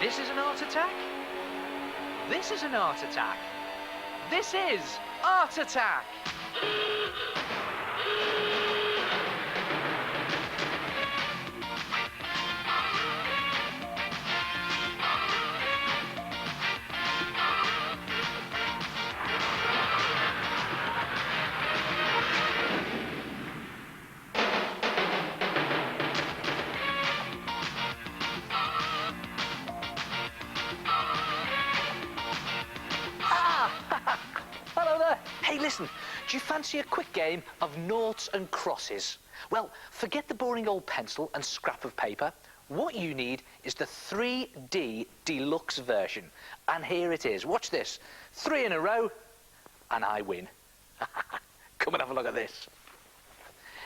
This is an art attack. This is an art attack. This is Art Attack. Hello there. Hey, listen, do you fancy a quick game of noughts and crosses? Well, forget the boring old pencil and scrap of paper. What you need is the 3D deluxe version. And here it is. Watch this. 3 in a row, and I win. Come and have a look at this.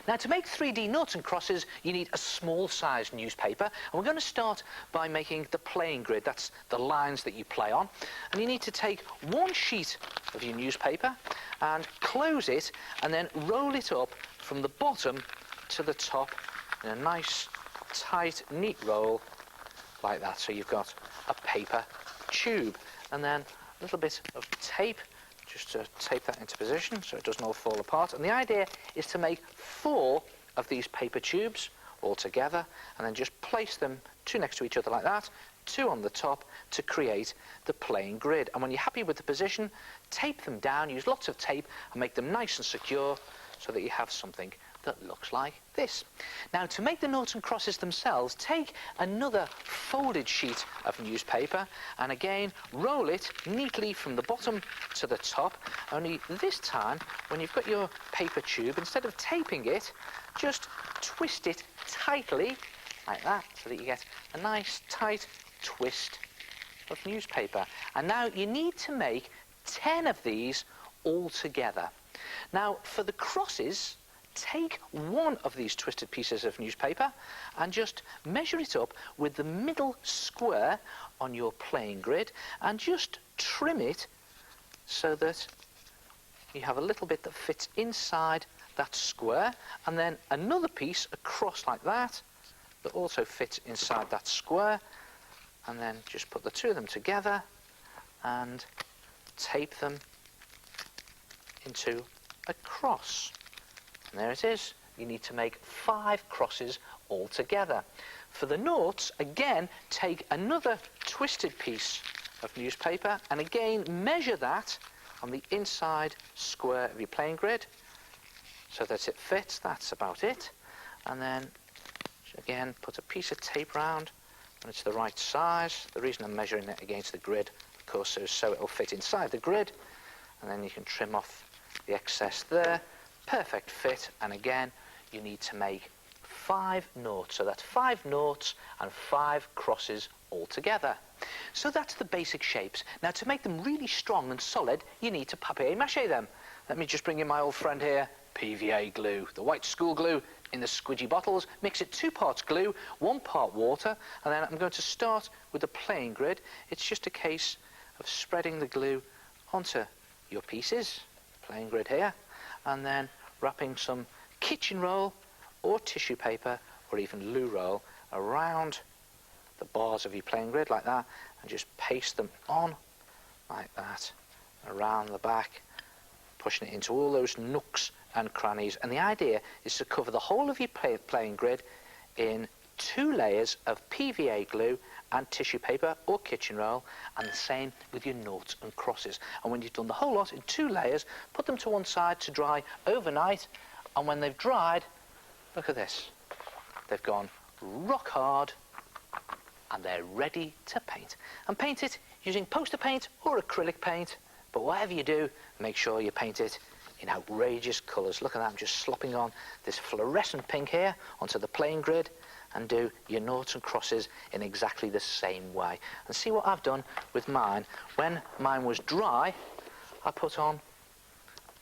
Now, to make 3D noughts and crosses, you need a small-sized newspaper. And we're going to start by making the playing grid. That's the lines that you play on. And you need to take one sheet of your newspaper and close it, and then roll it up from the bottom to the top in a nice, tight, neat roll, like that. So you've got a paper tube. And then a little bit of tape, just to tape that into position so it doesn't all fall apart. And the idea is to make 4 of these paper tubes all together, and then just place them 2 next to each other like that, 2 on the top, to create the playing grid. And when you're happy with the position, tape them down, use lots of tape and make them nice and secure so that you have something that looks like this. Now, to make the noughts and crosses themselves, take another folded sheet of newspaper and again roll it neatly from the bottom to the top, only this time when you've got your paper tube, instead of taping it, just twist it tightly like that so that you get a nice tight twist of newspaper. And now you need to make 10 of these all together. Now, for the crosses, take one of these twisted pieces of newspaper and just measure it up with the middle square on your playing grid and just trim it so that you have a little bit that fits inside that square, and then another piece across like that that also fits inside that square, and then just put the 2 of them together and tape them into a cross. And there it is. You need to make 5 crosses all together. For the noughts, again, take another twisted piece of newspaper and again measure that on the inside square of your playing grid so that it fits. That's about it. And then, again, put a piece of tape round when it's the right size. The reason I'm measuring it against the grid, of course, is so it'll fit inside the grid. And then you can trim off the excess there. Perfect fit, and again you need to make 5 noughts, so that's 5 noughts and 5 crosses all together. So that's the basic shapes. Now, to make them really strong and solid, you need to papier-mâché them. Let me just bring in my old friend here, PVA glue, the white school glue in the squidgy bottles. Mix it 2 parts glue, 1 part water, and then I'm going to start with the playing grid. It's just a case of spreading the glue onto your pieces, playing grid here, and then wrapping some kitchen roll or tissue paper or even loo roll around the bars of your playing grid like that, and just paste them on like that around the back, pushing it into all those nooks and crannies. And the idea is to cover the whole of your playing grid in 2 layers of PVA glue and tissue paper or kitchen roll, and the same with your noughts and crosses. And when you've done the whole lot in 2 layers, put them to one side to dry overnight, and when they've dried, look at this. They've gone rock hard and they're ready to paint. And paint it using poster paint or acrylic paint, but whatever you do, make sure you paint it in outrageous colours. Look at that, I'm just slopping on this fluorescent pink here onto the playing grid, and do your noughts and crosses in exactly the same way. And see what I've done with mine. When mine was dry, I put on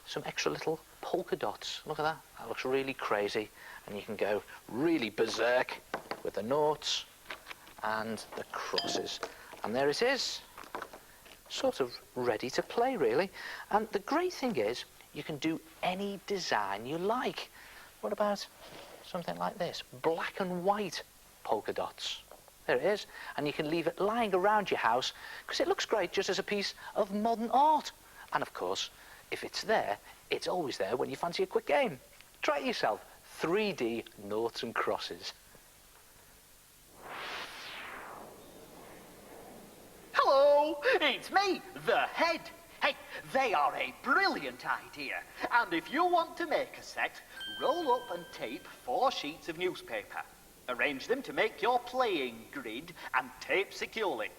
some extra little polka dots. Look at that. That looks really crazy. And you can go really berserk with the noughts and the crosses. And there it is. Sort of ready to play, really. And the great thing is, you can do any design you like. What about something like this? Black and white polka dots. There it is. And you can leave it lying around your house because it looks great just as a piece of modern art. And of course, if it's there, it's always there when you fancy a quick game. Try it yourself. 3D noughts and crosses. Hello, it's me, the head. Hey, they are a brilliant idea. And if you want to make a set, roll up and tape 4 sheets of newspaper. Arrange them to make your playing grid and tape securely.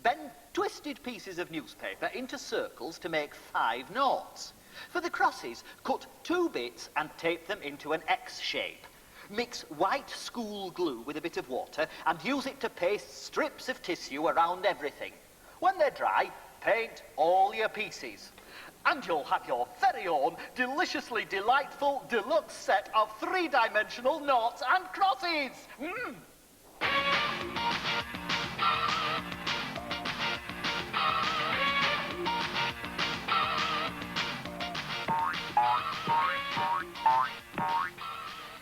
Bend twisted pieces of newspaper into circles to make 5 noughts. For the crosses, cut 2 bits and tape them into an X shape. Mix white school glue with a bit of water and use it to paste strips of tissue around everything. When they're dry, paint all your pieces. And you'll have your very own deliciously delightful deluxe set of 3-dimensional noughts and crosses.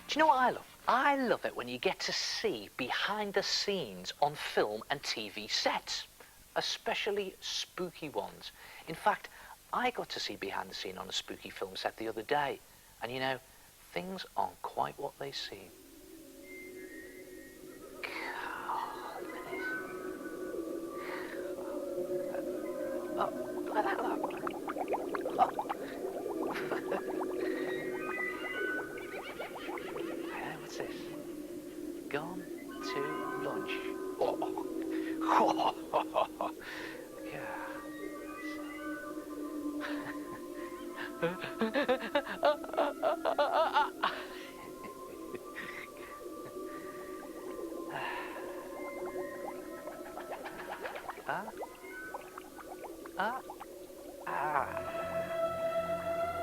Do you know what I love? I love it when you get to see behind the scenes on film and TV sets, especially spooky ones. In fact, I got to see behind the scene on a spooky film set the other day, and you know, things aren't quite what they seem. Oh, look at this. Oh, look at that, look. Oh. What's this? Gone to lunch. Oh. Yeah.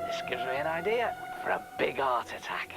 This gives me an idea for a big heart attack.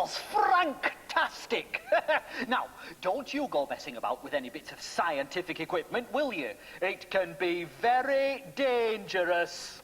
was franktastic. Now, don't you go messing about with any bits of scientific equipment, will you? It can be very dangerous.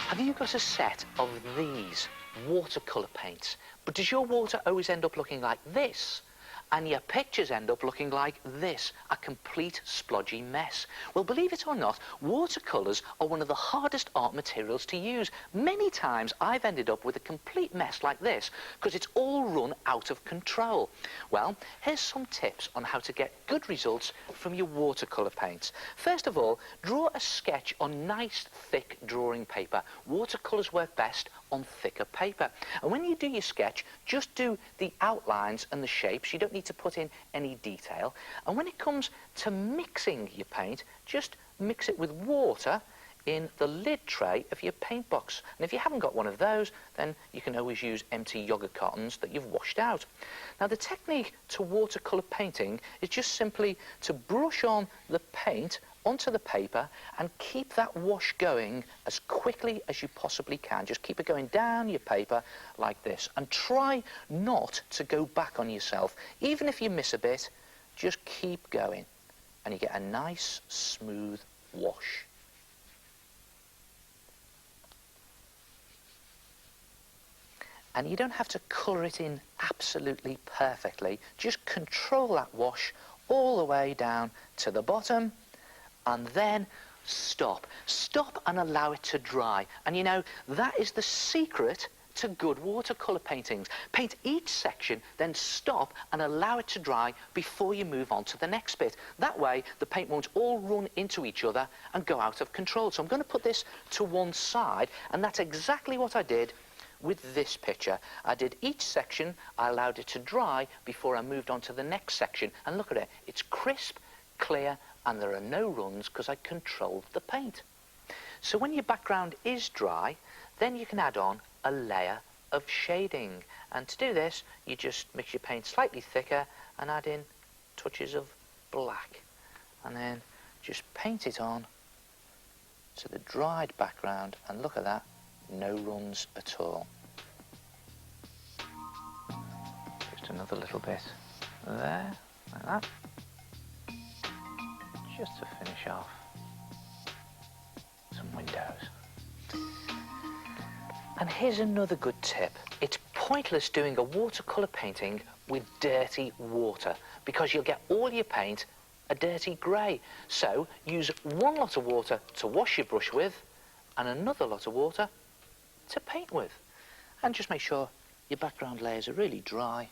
Have you got a set of these watercolour paints? But does your water always end up looking like this? And your pictures end up looking like this, a complete splodgy mess. Well, believe it or not, watercolours are one of the hardest art materials to use. Many times I've ended up with a complete mess like this because it's all run out of control. Well, here's some tips on how to get good results from your watercolour paints. First of all, draw a sketch on nice, thick drawing paper. Watercolours work best on thicker paper. And when you do your sketch, just do the outlines and the shapes. You don't need to put in any detail. And when it comes to mixing your paint, just mix it with water in the lid tray of your paint box. And if you haven't got one of those, then you can always use empty yogurt cartons that you've washed out. Now, the technique to watercolour painting is just simply to brush on the paint onto the paper and keep that wash going as quickly as you possibly can. Just keep it going down your paper like this, and try not to go back on yourself. Even if you miss a bit, just keep going and you get a nice smooth wash. And you don't have to colour it in absolutely perfectly. Just control that wash all the way down to the bottom, and then stop. Stop and allow it to dry. And you know, that is the secret to good watercolour paintings. Paint each section, then stop and allow it to dry before you move on to the next bit. That way, the paint won't all run into each other and go out of control. So I'm going to put this to one side, and that's exactly what I did with this picture. I did each section, I allowed it to dry before I moved on to the next section. And look at it, it's crisp, clear, and there are no runs because I controlled the paint. So when your background is dry, then you can add on a layer of shading. And to do this, you just mix your paint slightly thicker and add in touches of black. And then just paint it on to the dried background, and look at that, no runs at all. Just another little bit there, like that. Just to finish off some windows. And here's another good tip. It's pointless doing a watercolour painting with dirty water because you'll get all your paint a dirty grey. So use one lot of water to wash your brush with and another lot of water to paint with. And just make sure your background layers are really dry,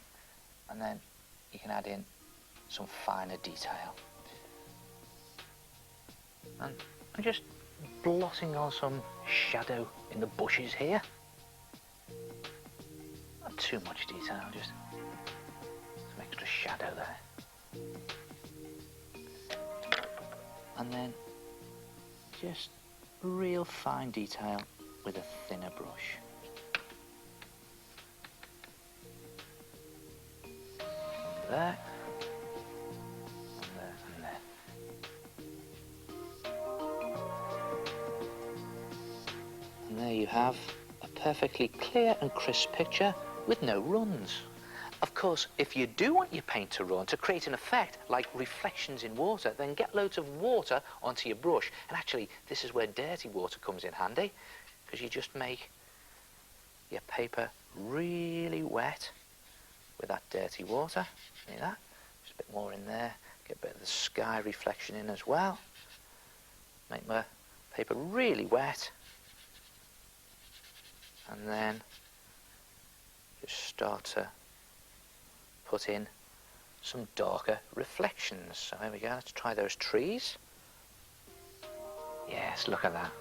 and then you can add in some finer detail. And I'm just blotting on some shadow in the bushes here. Not too much detail, just some extra shadow there. And then just real fine detail with a thinner brush. There. And there you have a perfectly clear and crisp picture with no runs. Of course, if you do want your paint to run, to create an effect like reflections in water, then get loads of water onto your brush. And actually, this is where dirty water comes in handy, because you just make your paper really wet with that dirty water. See that? Just a bit more in there. Get a bit of the sky reflection in as well. Make my paper really wet. And then just start to put in some darker reflections. So here we go, let's try those trees. Yes, look at that.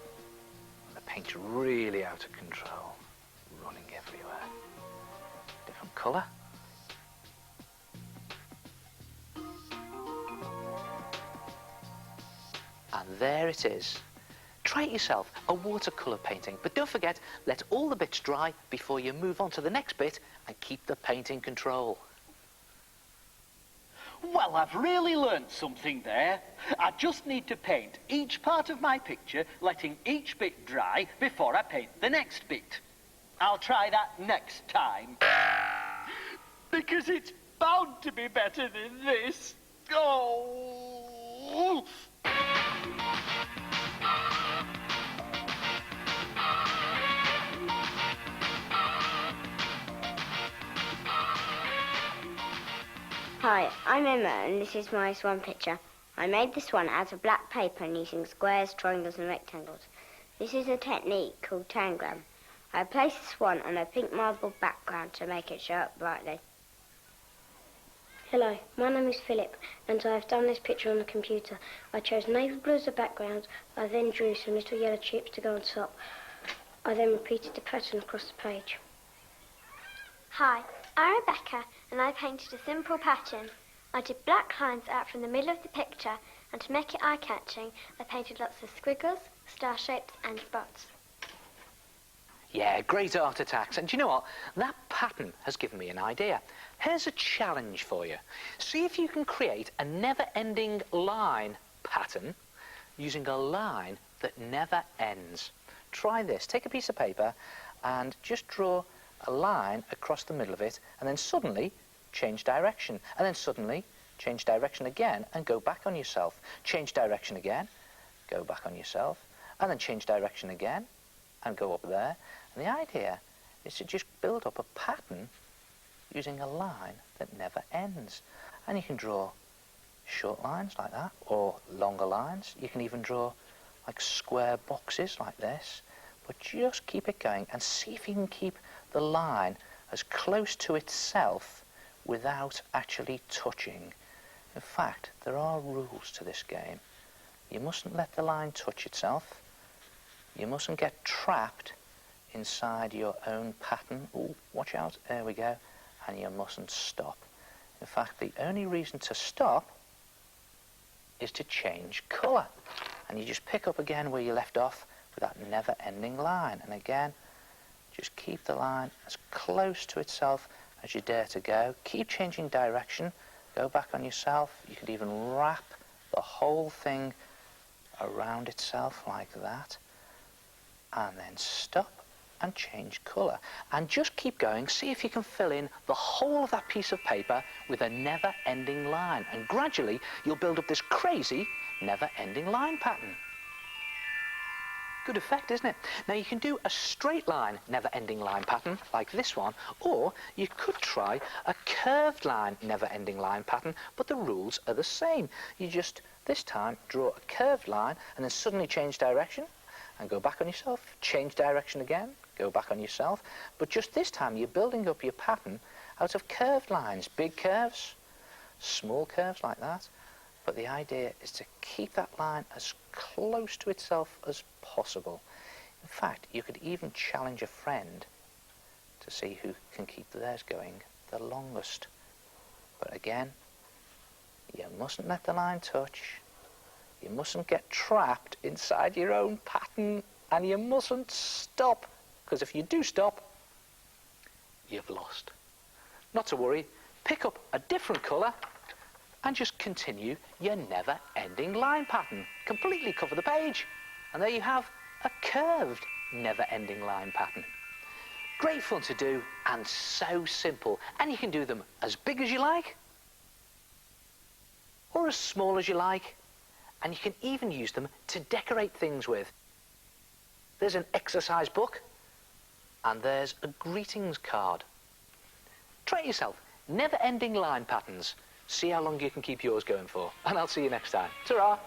The paint's really out of control, running everywhere. Different colour. And there it is. Try it yourself, a watercolour painting. But don't forget, let all the bits dry before you move on to the next bit and keep the paint in control. Well, I've really learnt something there. I just need to paint each part of my picture, letting each bit dry before I paint the next bit. I'll try that next time. Because it's bound to be better than this. Oh! Hi, I'm Emma and this is my swan picture. I made the swan out of black paper and using squares, triangles and rectangles. This is a technique called tangram. I placed the swan on a pink marble background to make it show up brightly. Hello, my name is Philip and I have done this picture on the computer. I chose navy blue as a background. I then drew some little yellow chips to go on top. I then repeated the pattern across the page. Hi, I'm Rebecca and I painted a simple pattern. I did black lines out from the middle of the picture and to make it eye-catching I painted lots of squiggles, star shapes and spots. Yeah, great art attacks. And do you know what? That pattern has given me an idea. Here's a challenge for you. See if you can create a never-ending line pattern using a line that never ends. Try this. Take a piece of paper and just draw a line across the middle of it, and then suddenly change direction, and then suddenly change direction again and go back on yourself. Change direction again, go back on yourself, and then change direction again and go up there. And the idea is to just build up a pattern using a line that never ends. And you can draw short lines like that, or longer lines. You can even draw like square boxes like this, but just keep it going and see if you can keep the line as close to itself without actually touching. In fact, there are rules to this game. You mustn't let the line touch itself. You mustn't get trapped inside your own pattern. Ooh, watch out, there we go. And you mustn't stop. In fact, the only reason to stop is to change colour. And you just pick up again where you left off with that never-ending line. And again, just keep the line as close to itself as you dare to go. Keep changing direction. Go back on yourself. You could even wrap the whole thing around itself like that. And then stop and change colour. And just keep going. See if you can fill in the whole of that piece of paper with a never-ending line. And gradually, you'll build up this crazy never-ending line pattern. Good effect, isn't it? Now you can do a straight line never-ending line pattern like this one, or you could try a curved line never-ending line pattern, but the rules are the same. You just, this time, draw a curved line and then suddenly change direction and go back on yourself, change direction again, go back on yourself. But just this time you're building up your pattern out of curved lines, big curves, small curves like that. But the idea is to keep that line as close to itself as possible. In fact, you could even challenge a friend to see who can keep theirs going the longest. But again, you mustn't let the line touch. You mustn't get trapped inside your own pattern, and you mustn't stop, because if you do stop, you've lost. Not to worry, pick up a different colour and just continue your never-ending line pattern. Completely cover the page. And there you have a curved never-ending line pattern. Great fun to do and so simple. And you can do them as big as you like or as small as you like. And you can even use them to decorate things with. There's an exercise book and there's a greetings card. Try it yourself. Never-ending line patterns. See how long you can keep yours going for. And I'll see you next time. Ta-ra!